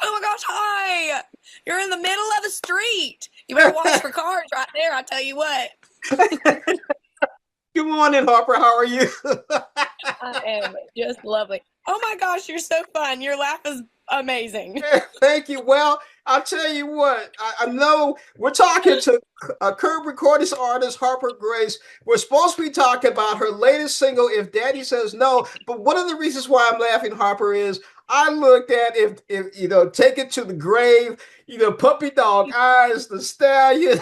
Oh my gosh, hi! You're in the middle of the street. You better watch for cars right there, I tell you what. Good morning, Harper. How are you? I am just lovely. Oh my gosh, you're so fun. Your laugh is amazing. Thank you. Well, I'll tell you what, I know we're talking to a current recordist artist, Harper Grace. We're supposed to be talking about her latest single, If Daddy Says No. But one of the reasons why I'm laughing, Harper, is I looked at if Take It to the Grave, Puppy Dog Eyes, The Stallion.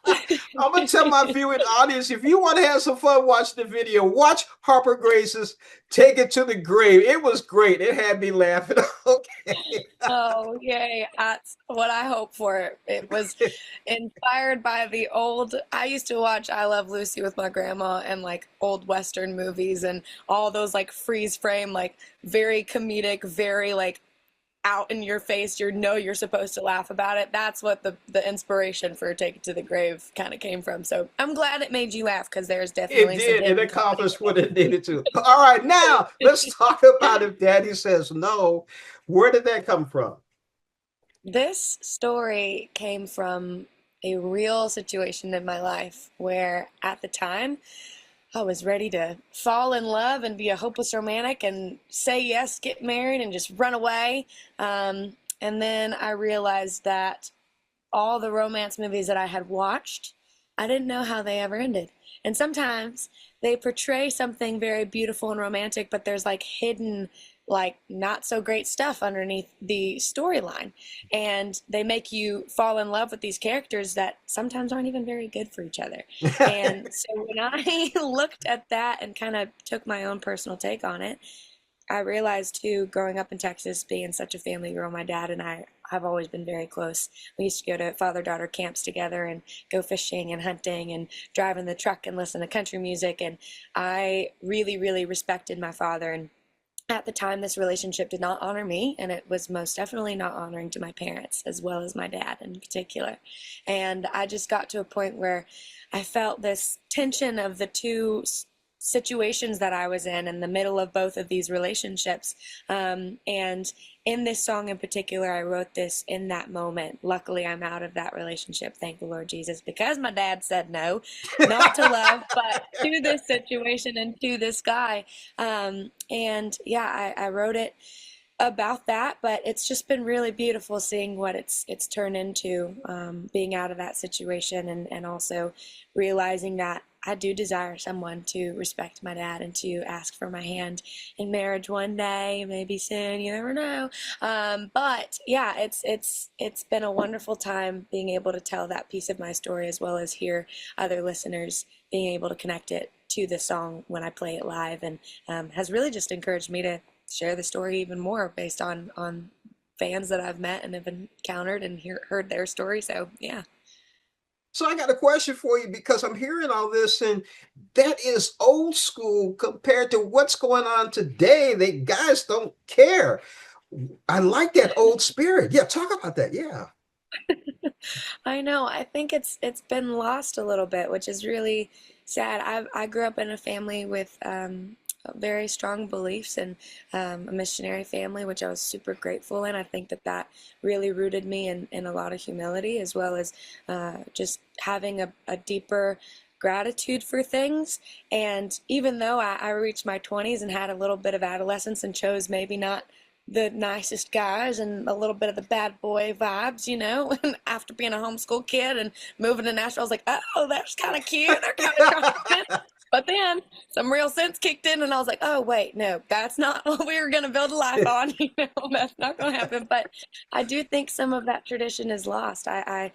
I'm gonna tell my viewing audience, if you want to have some fun, watch the video. Watch Harper Grace's "Take It to the Grave." It was great. It had me laughing. Okay. Oh, yay. That's what I hope for. It was inspired by the old. I used to watch I Love Lucy with my grandma and like old Western movies and all those like freeze frame, like very comedic, very like out in your face, you're supposed to laugh about it. That's what the inspiration for Take It to the Grave kind of came from. So I'm glad it made you laugh because there's It definitely some did. It hidden comedy. accomplished what it needed to. All right, now let's talk about If Daddy Says No. Where did that come from? This story came from a real situation in my life where at the time I was ready to fall in love and be a hopeless romantic and say yes, get married, and just run away. And then I realized that all the romance movies that I had watched, I didn't know how they ever ended. And sometimes they portray something very beautiful and romantic, but there's like hidden, like not so great stuff underneath the storyline. And they make you fall in love with these characters that sometimes aren't even very good for each other. And so when I looked at that and kind of took my own personal take on it, I realized too, growing up in Texas, being such a family girl, my dad and I have always been very close. We used to go to father-daughter camps together and go fishing and hunting and drive in the truck and listen to country music. And I really, really respected my father. And at the time, this relationship did not honor me, and it was most definitely not honoring to my parents, as well as my dad in particular. And I just got to a point where I felt this tension of the two situations that I was in the middle of both of these relationships. And in this song in particular, I wrote this in that moment. Luckily, I'm out of that relationship. Thank the Lord Jesus, because my dad said no, not to love, but to this situation and to this guy. And yeah, I wrote it about that, but it's just been really beautiful seeing what it's turned into, being out of that situation, and also realizing that I do desire someone to respect my dad and to ask for my hand in marriage one day, maybe soon. You never know. But yeah, it's been a wonderful time being able to tell that piece of my story, as well as hear other listeners being able to connect it to the song when I play it live, and has really just encouraged me to share the story even more based on fans that I've met and have encountered and heard their story. So yeah. So I got a question for you because I'm hearing all this, and that is old school compared to what's going on today. They guys don't care. I like that old spirit. Yeah, talk about that. Yeah. I know. I think it's been lost a little bit, which is really sad. I grew up in a family with very strong beliefs and a missionary family, which I was super grateful in. I think that that really rooted me in a lot of humility, as well as just having a deeper gratitude for things. And even though I reached my 20s and had a little bit of adolescence and chose maybe not the nicest guys and a little bit of the bad boy vibes, after being a homeschool kid and moving to Nashville, I was like, oh, that's kind of cute. They're kind of charming. But then some real sense kicked in, and I was like, oh, wait, no, that's not what we were going to build a life on. That's not going to happen. But I do think some of that tradition is lost. I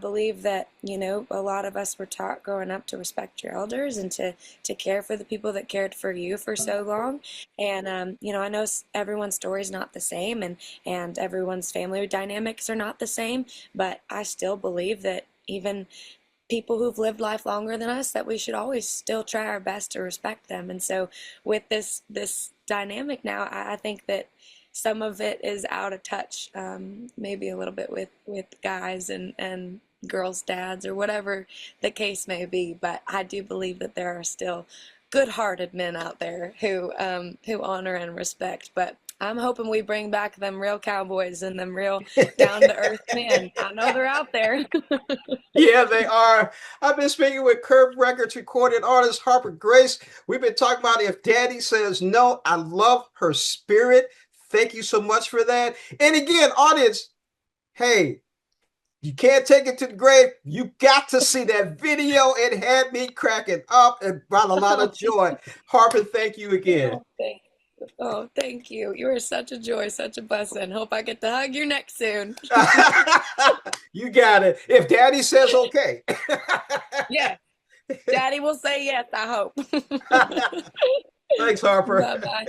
believe that, a lot of us were taught growing up to respect your elders and to care for the people that cared for you for so long. And, I know everyone's story is not the same, and everyone's family dynamics are not the same, but I still believe that even people who've lived life longer than us, that we should always still try our best to respect them. And so with this dynamic now, I think that some of it is out of touch, maybe a little bit with guys and girls' dads or whatever the case may be. But I do believe that there are still good-hearted men out there who honor and respect. But I'm hoping we bring back them real cowboys and them real down-to-earth men. I know they're out there. Yeah, they are. I've been speaking with Curb Records recording artist Harper Grace. We've been talking about If Daddy Says No. I love her spirit. Thank you so much for that. And again, audience, hey, you can't take it to the grave. You got to see that video. It had me cracking up and brought a lot of joy. Harper, thank you again. Oh, thank you. You are such a joy, such a blessing. Hope I get to hug your neck soon. You got it. If Daddy says okay. Yeah. Daddy will say yes, I hope. Thanks, Harper. Bye-bye.